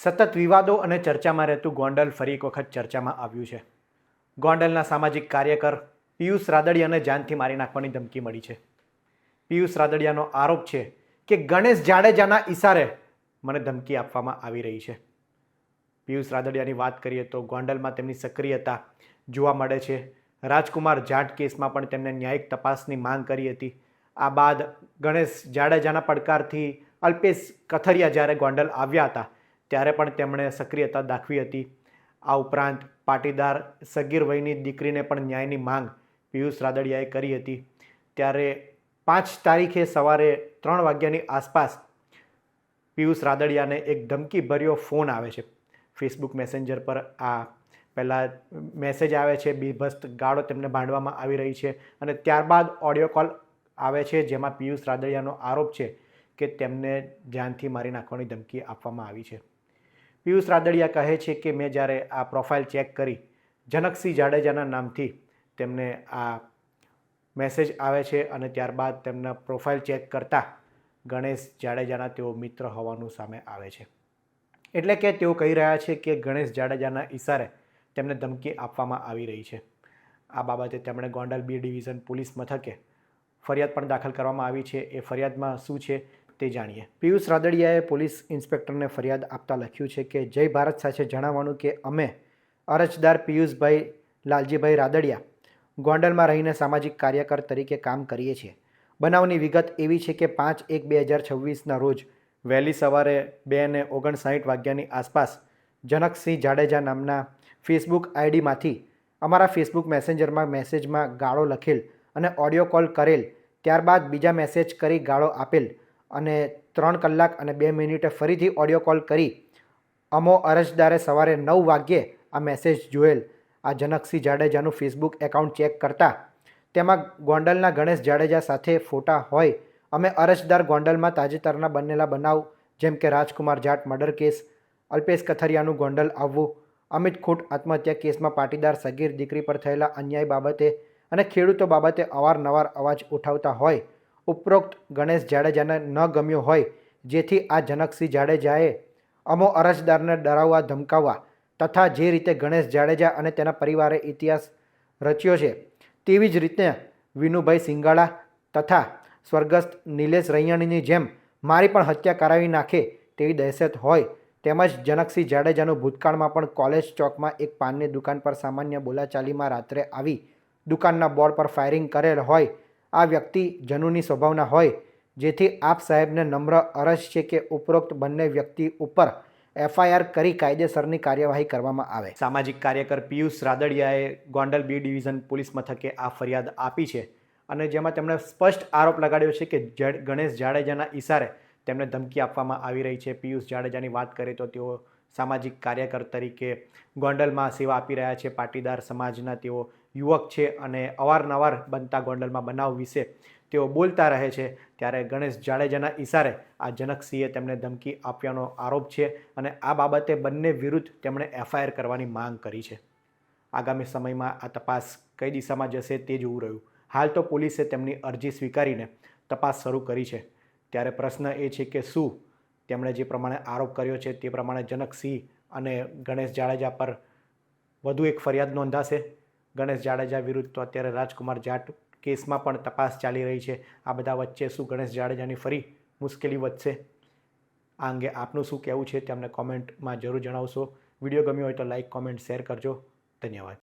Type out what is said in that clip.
સતત વિવાદો અને ચર્ચામાં રહેતું ગોંડલ ફરી એક વખત ચર્ચામાં આવ્યું છે. ગોંડલના સામાજિક કાર્યકર પિયુષ રાદડિયાને જાનથી મારી નાખવાની ધમકી મળી છે. પિયુષ રાદડિયાનો આરોપ છે કે ગણેશ જાડેજાના ઈશારે મને ધમકી આપવામાં આવી રહી છે. પિયુષ રાદડિયાની વાત કરીએ તો ગોંડલમાં તેમની સક્રિયતા જોવા મળે છે. રાજકુમાર જાટ કેસમાં પણ તેમણે ન્યાયિક તપાસની માંગ કરી હતી. આ બાદ ગણેશ જાડેજાના પડકારથી અલ્પેશ કથરિયા જ્યારે ગોંડલ આવ્યા હતા ત્યારે પણ તેમણે સક્રિયતા દાખવી હતી. આ ઉપરાંત પાટીદાર સગીર વયની દીકરીને પણ ન્યાયની માંગ પિયુષ રાદડિયાએ કરી હતી. ત્યારે 5 તારીખે સવારે 3 વાગ્યાની આસપાસ પિયુષ રાદડિયાને એક ધમકીભર્યો ફોન આવે છે. ફેસબુક મેસેન્જર પર આ પહેલાં મેસેજ આવે છે, બીભત્સ ગાળો તેમને ભાંડવામાં આવી રહી છે અને ત્યારબાદ ઓડિયો કોલ આવે છે જેમાં પિયુષ રાદડિયાનો આરોપ છે કે તેમને જાનથી મારી નાખવાની ધમકી આપવામાં આવી છે. પિયુષ રાદડિયા કહે છે કે મેં જ્યારે આ પ્રોફાઇલ ચેક કરી, જનકસિંહ જાડેજાના નામથી તેમને આ મેસેજ આવે છે અને ત્યારબાદ તેમના પ્રોફાઇલ ચેક કરતાં ગણેશ જાડેજાના તેઓ મિત્ર હોવાનું સામે આવે છે. એટલે કે તેઓ કહી રહ્યા છે કે ગણેશ જાડેજાના ઈશારે તેમને ધમકી આપવામાં આવી રહી છે. આ બાબતે તેમણે ગોંડલ બી ડિવિઝન પોલીસ મથકે ફરિયાદ પણ દાખલ કરવામાં આવી છે. એ ફરિયાદમાં શું છે તે જાણીએ. પિયુષ રાદડિયાએ પોલીસ ઇન્સ્પેક્ટરને ફરિયાદ આપતા લખ્યું છે કે જય ભારત સાથે જણાવવાનું કે અમે અરજદાર પિયુષભાઈ લાલજીભાઈ રાદડિયા ગોંડલમાં રહીને સામાજિક કાર્યકર તરીકે કામ કરીએ છીએ. બનાવની વિગત એવી છે કે 5/1/2026ના રોજ વહેલી સવારે 2:59 વાગ્યાની આસપાસ જનકસિંહ જાડેજા નામના ફેસબુક આઈડીમાંથી અમારા ફેસબુક મેસેજમાં ગાળો લખેલ અને ઓડિયો કોલ કરેલ, ત્યારબાદ બીજા મેસેજ કરી ગાળો આપેલ અને 3 કલાક અને 2 મિનિટે ફરીથી ઓડિયો કોલ કરી અમો અરજદારે સવારે 9 વાગ્યે આ મેસેજ જોયેલ. આ જનકસિંહ જાડેજાનું ફેસબુક એકાઉન્ટ ચેક કરતાં તેમાં ગોંડલના ગણેશ જાડેજા સાથે ફોટા હોય. અમે અરજદાર ગોંડલમાં તાજેતરના બનેલા બનાવ જેમ કે રાજકુમાર જાટ મર્ડર કેસ, અલ્પેશ કથરિયાનું ગોંડલ આવવું, અમિત ખૂટ આત્મહત્યા કેસમાં પાટીદાર સગીર દીકરી પર થયેલા અન્યાય બાબતે અને ખેડૂતો બાબતે અવારનવાર અવાજ ઉઠાવતા હોય. ઉપરોક્ત ગણેશ જાડેજાને ન ગમ્યો હોય જેથી આ જનકસિંહ જાડેજાએ અમો અરજદારને ડરાવવા ધમકાવવા તથા જે રીતે ગણેશ જાડેજા અને તેના પરિવારે ઇતિહાસ રચ્યો છે તેવી જ રીતે વિનુભાઈ સિંગાળા તથા સ્વર્ગસ્થ નિલેશ રૈયાણીની જેમ મારી પણ હત્યા કરાવી નાખે તેવી દહેશત હોય. તેમજ જનકસિંહ જાડેજાનું ભૂતકાળમાં પણ કોલેજ ચોકમાં એક પાનની દુકાન પર સામાન્ય બોલાચાલીમાં રાત્રે આવી દુકાનના બોર્ડ પર ફાયરિંગ કરેલ હોય. આ વ્યક્તિ જનૂની સ્વભાવના હોય જેથી આપ સાહેબને નમ્ર અરજ છે કે ઉપરોક્ત બંને વ્યક્તિ ઉપર FIR કરી કાયદેસરની કાર્યવાહી કરવામાં આવે. સામાજિક કાર્યકર પિયુષ રાદડિયાએ ગોંડલ બી ડિવિઝન પોલીસ મથકે આ ફરિયાદ આપી છે અને જેમાં તેમણે સ્પષ્ટ આરોપ લગાડ્યો છે કે ગણેશ જાડેજાના ઈશારે તેમને ધમકી આપવામાં આવી રહી છે. પિયુષ જાડેજાની વાત કરીએ તો તેઓ સામાજિક કાર્યકર તરીકે ગોંડલમાં સેવા આપી રહ્યા છે. પાટીદાર સમાજના તેઓ યુવક છે અને અવારનવાર બનતા ગોંડલમાં બનાવ વિશે તેઓ બોલતા રહે છે. ત્યારે ગણેશ જાડેજાના ઈશારે આ જનકસિંહે તેમને ધમકી આપ્યાનો આરોપ છે અને આ બાબતે બંને વિરુદ્ધ તેમણે FIR કરવાની માંગ કરી છે. આગામી સમયમાં આ તપાસ કઈ દિશામાં જશે તે જોવું રહ્યું. હાલ તો પોલીસે તેમની અરજી સ્વીકારીને તપાસ શરૂ કરી છે. ત્યારે પ્રશ્ન એ છે કે શું તેમણે જે પ્રમાણે આરોપ કર્યો છે તે પ્રમાણે જનકસિંહ અને ગણેશ જાડેજા પર વધુ એક ફરિયાદ નોંધાશે. ગણેશ જાડેજા વિરુદ્ધ તો અત્યારે રાજકુમાર જાટ કેસમાં પણ તપાસ ચાલી રહી છે. આ બધા વચ્ચે શું ગણેશ જાડેજાની ફરી મુશ્કેલી વધશે? આ અંગે આપનું શું કહેવું છે તે અમને કોમેન્ટમાં જરૂર જણાવશો. વિડીયો ગમ્યો હોય તો લાઇક, કોમેન્ટ, શેર કરજો. ધન્યવાદ.